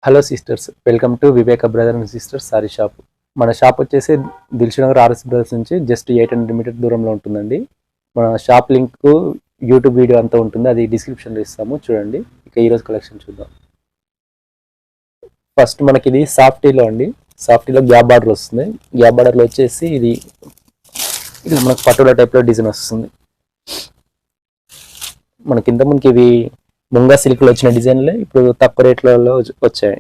Hello sisters, welcome to Viveka brother and sisters sari shop. మన shop వచ్చేసి Dilsukhnagar RS brothers నుంచి just 800 meter దూరంలో ఉంటుందండి. మన షాప్ లింక్ యూట్యూబ్ వీడియో అంతా ఉంటుంది, అది డిస్క్రిప్షన్లో ఇస్తాము చూడండి. ఇక ఈరోజు కలెక్షన్ చూద్దాం. ఫస్ట్ మనకి ఇది సాఫ్టీలో అండి. సాఫ్టీలో గ్యాప్ బార్డర్ వస్తుంది. గ్యాప్ బార్డర్లో వచ్చేసి ఇది ఇలా మనకు పటోలా టైప్లో డిజైన్ వస్తుంది. మనకి ఇంత ముందుకి ఇవి ముంగా సిల్క్లో వచ్చిన డిజైన్లే ఇప్పుడు తక్కువ రేట్లలో వచ్చాయి.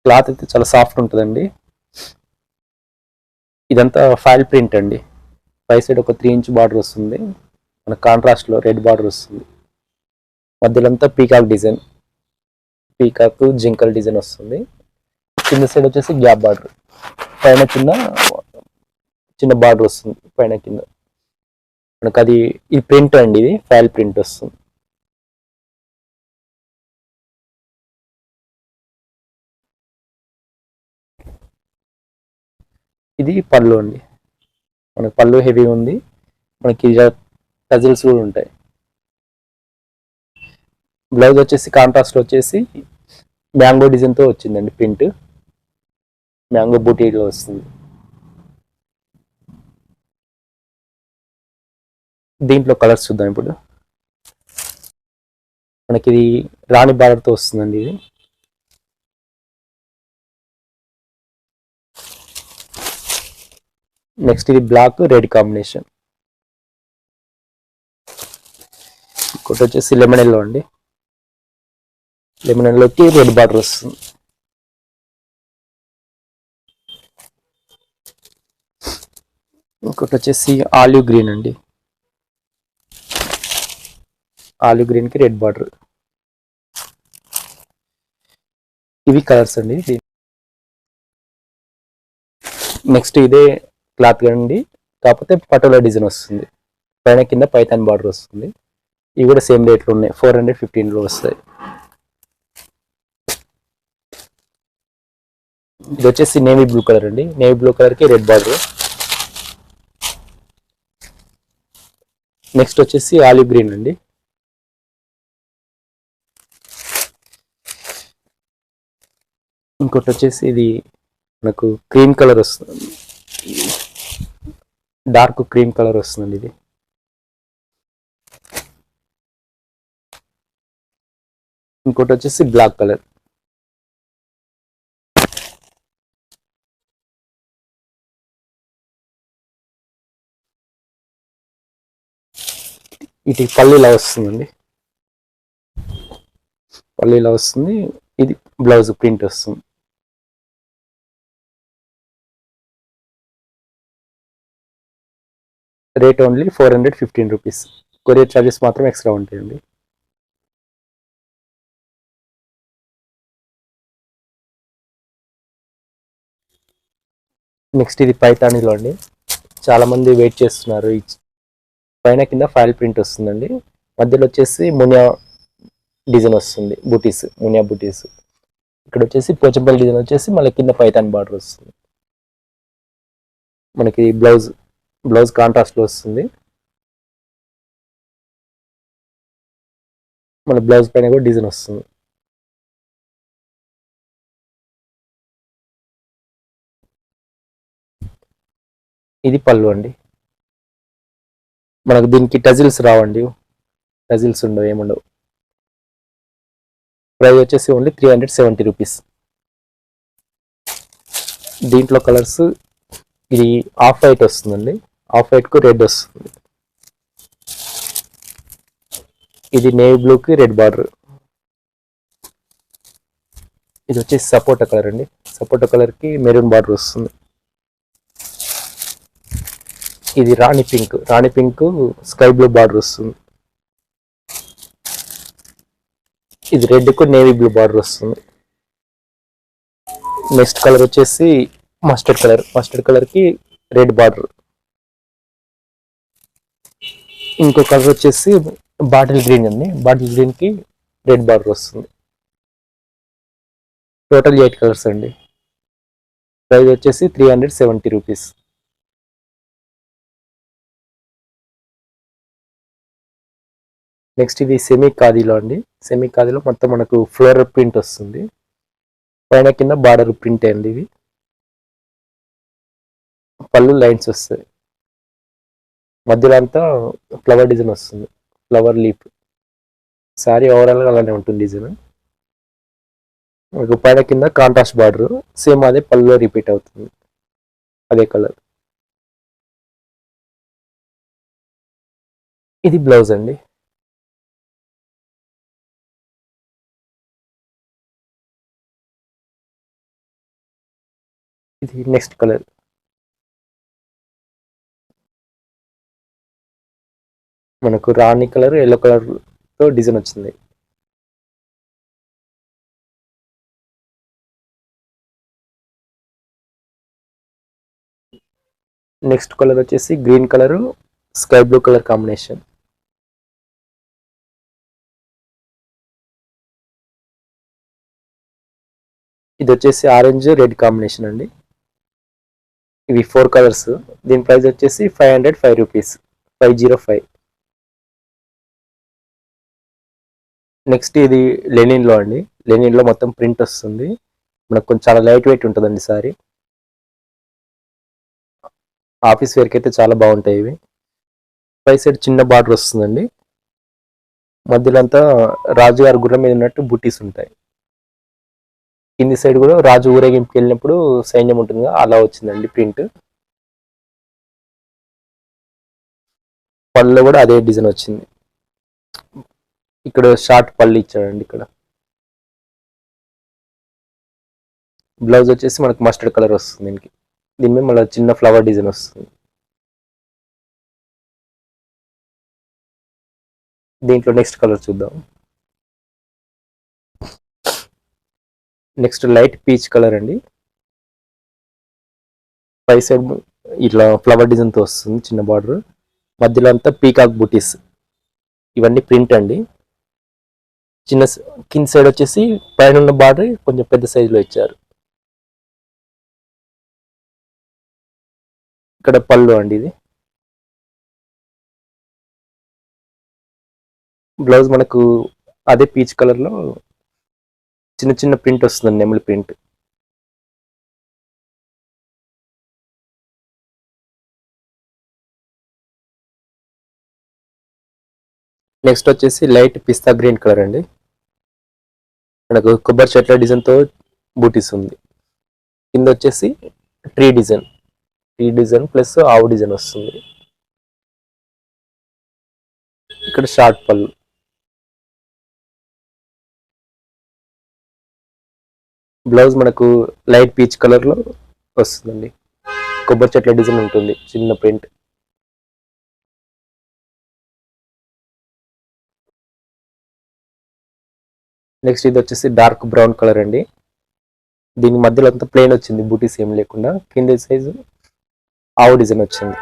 క్లాత్ అయితే చాలా సాఫ్ట్ ఉంటుందండి. ఇదంతా ఫైల్ ప్రింట్ అండి. పై సైడ్ ఒక 3 ఇంచ్ బార్డర్ వస్తుంది. మన కాంట్రాస్ట్లో రెడ్ బార్డర్ వస్తుంది. మధ్యలో అంతా పీకాక్ డిజైన్, పీకాక్ జింకల్ డిజైన్ వస్తుంది. కింద సైడ్ వచ్చేసి గ్యాప్ బార్డర్, పైన కింద చిన్న బార్డర్ వస్తుంది. పైన కింద మనకు అది ఈ ప్రింట్ అండి, ఇది ఫైల్ ప్రింట్ వస్తుంది. ఇది పళ్ళు అండి. మనకు పళ్ళు హెవీ ఉంది. మనకి టజిల్స్ కూడా ఉంటాయి. బ్లౌజ్ వచ్చేసి కాంట్రాస్ట్ వచ్చేసి మ్యాంగో డిజైన్తో వచ్చిందండి. ప్రింట్ మ్యాంగో బూటీలో వస్తుంది. దీంట్లో కలర్స్ చూద్దాం ఇప్పుడు. మనకి ఇది రాణి బార్డర్తో వస్తుందండి. ఇది నెక్స్ట్ ఇది బ్లాక్ రెడ్ కాంబినేషన్. ఇంకోటి వచ్చేసి లెమన్ ఎల్లో అండి. లెమన్ ఎల్లోకి రెడ్ బార్డర్ వస్తుంది. ఇంకోటి వచ్చేసి ఆలివ్ గ్రీన్ అండి. ఆలివ్ గ్రీన్కి రెడ్ బార్డర్. ఇవి కలర్స్ అండి. నెక్స్ట్ ఇదే క్లాత్ అండి, కాకపోతే పటోలా డిజైన్ వస్తుంది. పైన కింద పైథాన్ బార్డర్ వస్తుంది. ఇవి కూడా సేమ్ రేట్లో ఉన్నాయి, 415లో వస్తాయి. ఇది వచ్చేసి నేవీ బ్లూ కలర్ అండి. నేవీ బ్లూ కలర్కి రెడ్ బార్డర్. నెక్స్ట్ వచ్చేసి ఆలివ్ గ్రీన్ అండి. ఇంకోటి వచ్చేసి ఇది మనకు క్రీమ్ కలర్ వస్తుంది, డార్క్ క్రీమ్ కలర్ వస్తుందండి. ఇది ఇంకోటి వచ్చేసి బ్లాక్ కలర్. ఇది పల్లీలా వస్తుందండి. పల్లీలా వస్తుంది. ఇది బ్లౌజ్ ప్రింట్ వస్తుంది. Rate only 415 rupees. Courier charges మాత్రం ఎక్స్ట్రా ఉంటాయండి. నెక్స్ట్ ఇది పైతానీలో అండి. చాలామంది వెయిట్ చేస్తున్నారు. పైన కింద ఫైల్ ప్రింట్ వస్తుందండి. మధ్యలో వచ్చేసి మునియా డిజైన్ వస్తుంది, బూటీస్, మునియా బూటీస్. ఇక్కడ వచ్చేసి పోచంపల్లి డిజైన్ వచ్చేసి మళ్ళీ కింద పైతాన్ బార్డర్ వస్తుంది. మనకి బ్లౌజ్ కాంట్రాస్ట్లో వస్తుంది. మన బ్లౌజ్ పైన కూడా డిజైన్ వస్తుంది. ఇది పళ్ళు అండి. మనకు దీనికి టజిల్స్ రావండి, టజిల్స్ ఉండవు, ఏముండవు. ప్రైస్ వచ్చేసి ఓన్లీ 370 రూపీస్. దీంట్లో కలర్స్ ఇది ఆఫ్ వైట్ వస్తుందండి. ఆఫ్ వైట్కు రెడ్ వస్తుంది. ఇది నేవీ బ్లూకి రెడ్ బార్డర్. ఇది వచ్చేసి సపోటా కలర్ అండి. సపోటా కలర్కి మెరూన్ బార్డర్ వస్తుంది. ఇది రాణి పింక్ స్కై బ్లూ బార్డర్ వస్తుంది. ఇది రెడ్కు నేవీ బ్లూ బార్డర్ వస్తుంది. నెక్స్ట్ కలర్ వచ్చేసి మస్టర్డ్ కలర్కి రెడ్ బార్డర్. ఇంకో కలర్ వచ్చేసి బాటిల్ గ్రీన్ అండి. బాటిల్ గ్రీన్కి రెడ్ బార్డర్ వస్తుంది. టోటల్ 8 కలర్స్ అండి. ప్రైస్ వచ్చేసి 370 రూపీస్. నెక్స్ట్ ఇది సెమీ ఖాదీలో అండి. సెమీ ఖాదీలో మొత్తం మనకు ఫ్లోరల్ ప్రింట్ వస్తుంది. పైన కింద బార్డర్ ప్రింట్ అండి. ఇది పళ్ళు లైన్స్ వస్తాయి. మధ్యలో అంతా ఫ్లవర్ డిజైన్ వస్తుంది, ఫ్లవర్ లీప్. శారీ ఓవరాల్గా అలానే ఉంటుంది డిజైన్. మనకు పైన కింద కాంట్రాస్ట్ బార్డర్ సేమ్ అదే పళ్ళులో రిపీట్ అవుతుంది, అదే కలర్. ఇది బ్లౌజ్ అండి. ఇది నెక్స్ట్ కలర్. మనకు రాణి కలర్, ఎల్లో కలర్ తో డిజైన్ వచ్చింది. నెక్స్ట్ కలర్ వచ్చేసి green colour, sky blue colour combination. ఇది వచ్చేసి ఆరెంజ్ రెడ్ కాంబినేషన్ అండి. ఇవి 4 కలర్స్. దీని ప్రైస్ వచ్చేసి 505 రూపీస్, 505. నెక్స్ట్ ఇది లెనిన్ లో అండి. లెనిన్ లో మొత్తం ప్రింట్ వస్తుంది. మనకు కొంచెం చాలా లైట్ వెయిట్ ఉంటుందండి సారీ. ఆఫీస్ వేర్కి అయితే చాలా బాగుంటాయి ఇవి. పై సైడ్ చిన్న బార్డర్ వస్తుందండి. మధ్యలో అంతా రాజుగారి గుర్రం మీద ఉన్నట్టు బుటీస్ ఉంటాయి. కింది సైడ్ కూడా రాజు ఊరేగింపుకి వెళ్ళినప్పుడు సైన్యం ఉంటుంది, అలా వచ్చిందండి ప్రింట్. పళ్ళలో కూడా అదే డిజైన్ వచ్చింది. ఇక్కడ షార్ట్ పళ్ళు ఇచ్చాడండి. ఇక్కడ బ్లౌజ్ వచ్చేసి మనకు మస్టర్డ్ కలర్ వస్తుంది. దీని మీద మళ్ళీ చిన్న ఫ్లవర్ డిజైన్ వస్తుంది. దీంట్లో నెక్స్ట్ కలర్ చూద్దాం. నెక్స్ట్ లైట్ పీచ్ కలర్ అండి. పై సైడ్ ఇట్లా ఫ్లవర్ డిజైన్ తో వస్తుంది చిన్న బార్డర్. మధ్యలో అంతా పీకాక్ బూటీస్. ఇవన్నీ ప్రింట్ అండి. చిన్న కింద సైడ్ వచ్చేసి పైన ఉన్న బార్డర్ కొంచెం పెద్ద సైజులో ఇచ్చారు. ఇక్కడ పళ్ళు అండి. ఇది బ్లౌజ్ మనకు అదే పీచ్ కలర్ లో చిన్న చిన్న ప్రింట్ వస్తుందండి, నెమలి ప్రింట్. నెక్స్ట్ వచ్చేసి లైట్ పిస్తా గ్రీన్ కలర్ అండి. మనకు కొబ్బరి చెట్ల డిజైన్ తో బూటీస్ ఉంది. కింద వచ్చేసి tree design, tree design plus ఆవు డిజైన్ వస్తుంది. ఇక్కడ షార్ట్ పళ్ళు. బ్లౌజ్ మనకు లైట్ పీచ్ కలర్ లో వస్తుందండి. కొబ్బరి చెట్ల డిజైన్ ఉంటుంది, చిన్న ప్రింట్. నెక్స్ట్ ఇది వచ్చేసి డార్క్ బ్రౌన్ కలర్ అండి. దీని మధ్యలో అంతా ప్లేన్ వచ్చింది, బూటీస్ ఏం లేకుండా. కింద సైజు ఆవు డిజైన్ వచ్చింది.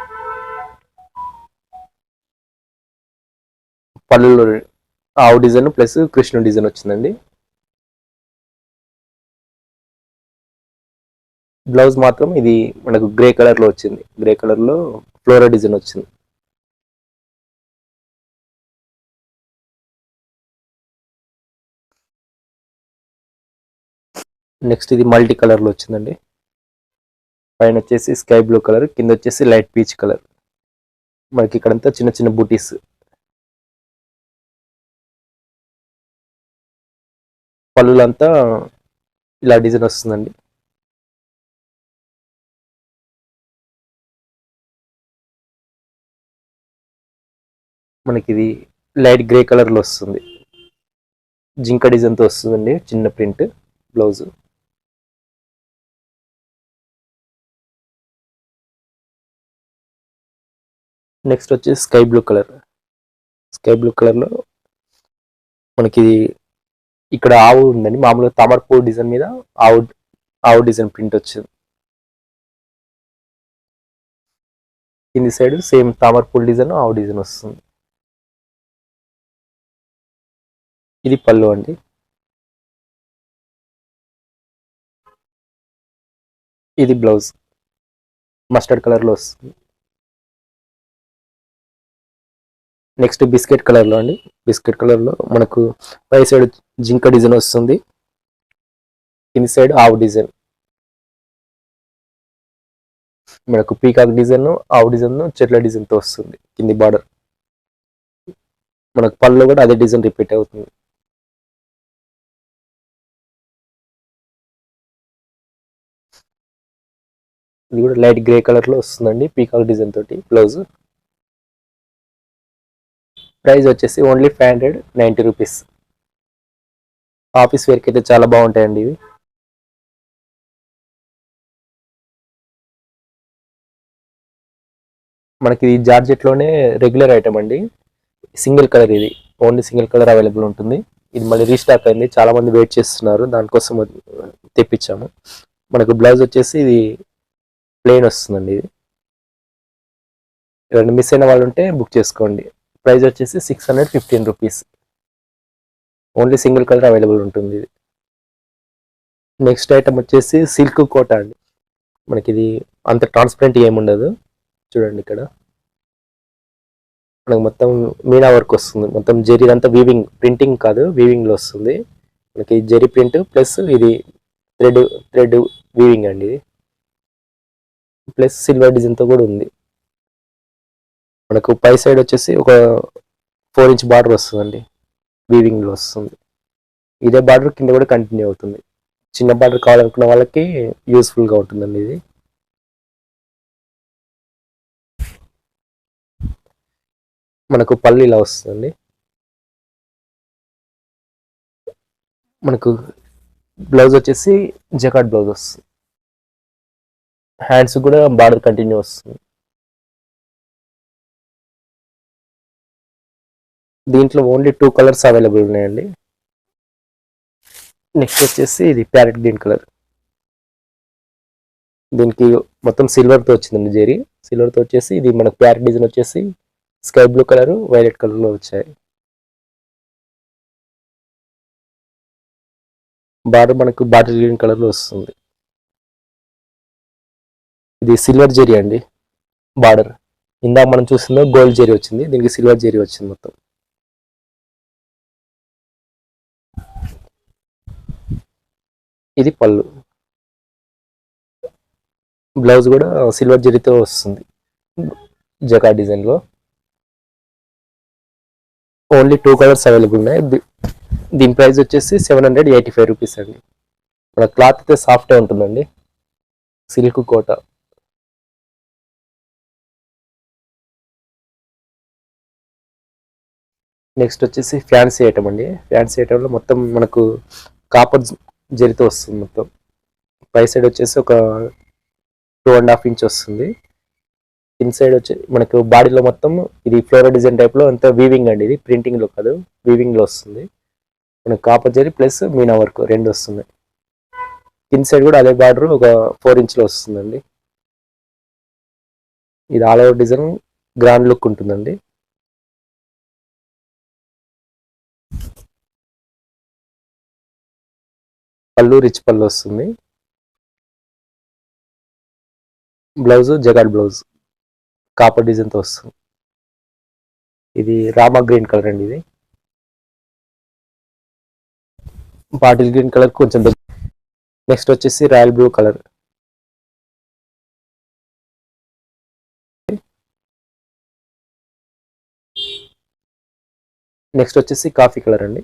పళ్ళు ఆవు డిజైన్ ప్లస్ కృష్ణుడు డిజైన్ వచ్చిందండి. బ్లౌజ్ మాత్రం ఇది మనకు గ్రే కలర్ లో వచ్చింది. గ్రే కలర్ లో ఫ్లోరల్ డిజైన్ వచ్చింది. నెక్స్ట్ ఇది మల్టీ కలర్ లో వచ్చిందండి. పైన వచ్చేసి స్కై బ్లూ కలర్, కింద వచ్చేసి లైట్ పీచ్ కలర్. మనకి ఇక్కడంతా చిన్న చిన్న బూటీస్. పళ్ళులంతా ఇలా డిజైన్ వస్తుందండి. మనకి ఇది లైట్ గ్రే కలర్ లో వస్తుంది. జింక డిజైన్ తో వస్తుందండి, చిన్న ప్రింట్ బ్లౌజ్. నెక్స్ట్ వచ్చేసి sky blue colour. Sky blue colour లో మనకి ఇక్కడ ఆవు ఉందండి. మామూలుగా తామరపూ డిజైన్ మీద ఆవు ఆవు డిజైన్ ప్రింట్ వచ్చింది. కింది సైడ్ సేమ్ తామరపూల్ డిజైన్ ఆవు డిజైన్ వస్తుంది. ఇది పళ్ళు అండి. ఇది బ్లౌజ్ మస్టర్డ్ కలర్ లో వస్తుంది. నెక్స్ట్ బిస్కెట్ కలర్లో అండి. బిస్కెట్ కలర్లో మనకు పై సైడ్ జింక డిజైన్ వస్తుంది, కింది సైడ్ ఆవు డిజైన్. మనకు పీకాక్ డిజైన్, ఆవు డిజైన్, చెట్ల డిజైన్తో వస్తుంది కింది బార్డర్. మనకు పళ్ళు కూడా అదే డిజైన్ రిపీట్ అవుతుంది. ఇది కూడా లైట్ గ్రే కలర్లో వస్తుందండి పీకాక్ డిజైన్ తోటి బ్లౌజ్. ప్రైస్ వచ్చేసి ఓన్లీ 590 రూపీస్. ఆఫీస్ వేర్కి అయితే చాలా బాగుంటాయండి ఇవి. మనకి జార్జెట్లోనే రెగ్యులర్ ఐటమ్ అండి, సింగిల్ కలర్. ఇది ఓన్లీ సింగిల్ కలర్ అవైలబుల్ ఉంటుంది. ఇది మళ్ళీ రీస్టాక్ అయింది, చాలా మంది వెయిట్ చేస్తున్నారు, దానికోసం తెప్పించాము. మనకు బ్లౌజ్ వచ్చేసి ఇది ప్లెయిన్ వస్తుందండి. ఇది ఎవరైనా మిస్ అయిన వాళ్ళు ఉంటే బుక్ చేసుకోండి. ప్రైస్ వచ్చేసి 615 rupees. Only single colour available ఉంటుంది ఇది. నెక్స్ట్ ఐటమ్ వచ్చేసి సిల్క్ కోట అండి. మనకి ఇది అంత ట్రాన్స్పరెంట్ ఏముండదు, చూడండి ఇక్కడ మనకు మొత్తం మీనా వర్క్ వస్తుంది. మొత్తం జరీ అంతా వీవింగ్, ప్రింటింగ్ కాదు వీవింగ్ లో వస్తుంది. మనకి జరీ ప్రింట్ ప్లస్ ఇది థ్రెడ్ థ్రెడ్ వీవింగ్ అండి. ఇది ప్లస్ సిల్వర్ డిజైన్ తో కూడా ఉంది. మనకు పై సైడ్ వచ్చేసి ఒక 4 ఇంచ్ బార్డర్ వస్తుందండి, వీవింగ్ లో వస్తుంది. ఇదే బార్డర్ కింద కూడా కంటిన్యూ అవుతుంది. చిన్న బార్డర్ కావాలనుకున్న వాళ్ళకి యూస్ఫుల్ గా ఉంటుందండి ఇది. మనకు పళ్ళు ఇలా వస్తుందండి. మనకు బ్లౌజ్ వచ్చేసి జకాట్ బ్లౌజ్ వస్తుంది. హ్యాండ్స్ కూడా బార్డర్ కంటిన్యూ వస్తుంది. దీంట్లో ఓన్లీ 2 కలర్స్ అవైలబుల్ ఉన్నాయండి. నెక్స్ట్ వచ్చేసి ఇది ప్యారెట్ గ్రీన్ కలర్. దీనికి మొత్తం సిల్వర్తో వచ్చిందండి జరీ. సిల్వర్తో వచ్చేసి ఇది మనకు ప్యారెట్ డిజైన్ వచ్చేసి స్కై బ్లూ కలర్, వైలెట్ కలర్లో వచ్చాయి. బార్డర్ మనకు బాటిల్ గ్రీన్ కలర్లో వస్తుంది. ఇది సిల్వర్ జరీ అండి బార్డర్. ఇందాక మనం చూసిందో గోల్డ్ జరీ వచ్చింది, దీనికి సిల్వర్ జరీ వచ్చింది మొత్తం. ఇది పళ్ళు. బ్లౌజ్ కూడా సిల్వర్ జరీతో వస్తుంది జకా డిజైన్లో. ఓన్లీ 2 కలర్స్ అవైలబుల్ ఉన్నాయి. దీని ప్రైస్ వచ్చేసి 785 రూపీస్ అండి. మన క్లాత్ అయితే సాఫ్ట్గా ఉంటుందండి, సిల్క్ కోట. నెక్స్ట్ వచ్చేసి ఫ్యాన్సీ ఐటమ్ అండి. ఫ్యాన్సీ ఐటమ్లో మొత్తం మనకు కాపర్ జరీతో వస్తుంది మొత్తం. పై సైడ్ వచ్చేసి ఒక 2.5 ఇంచ్ వస్తుంది. ఇన్సైడ్ వచ్చి మనకు బాడీలో మొత్తం ఇది ఫ్లోరల్ డిజైన్ టైప్లో అంతా వీవింగ్ అండి. ఇది ప్రింటింగ్లో కాదు, వీవింగ్లో వస్తుంది. మనకు copper zari plus Meena work రెండు వస్తుంది. ఇన్సైడ్ కూడా అదే బార్డర్ ఒక 4 ఇంచ్లో వస్తుందండి. ఇది all over design grand look ఉంటుందండి. పళ్ళు రిచ్ పళ్ళు వస్తుంది. బ్లౌజ్ జగాడ్ బ్లౌజ్ కాపర్ డిజైన్తో వస్తుంది. ఇది రామా గ్రీన్ కలర్ అండి. ఇది బాటిల్ గ్రీన్ కలర్ కొంచెం. నెక్స్ట్ వచ్చేసి రాయల్ బ్లూ కలర్. నెక్స్ట్ వచ్చేసి కాఫీ కలర్ అండి.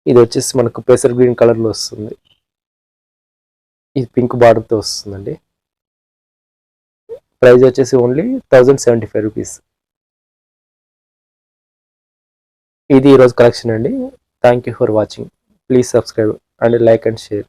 ఇది వచ్చేసి మనకు పెసర్ గ్రీన్ కలర్లో వస్తుంది. ఇది పింక్ బార్డర్తో వస్తుందండి. ప్రైస్ వచ్చేసి ఓన్లీ 1075 రూపీస్. ఇది ఈరోజు కలెక్షన్ అండి. Thank you for watching. Please subscribe and like and share.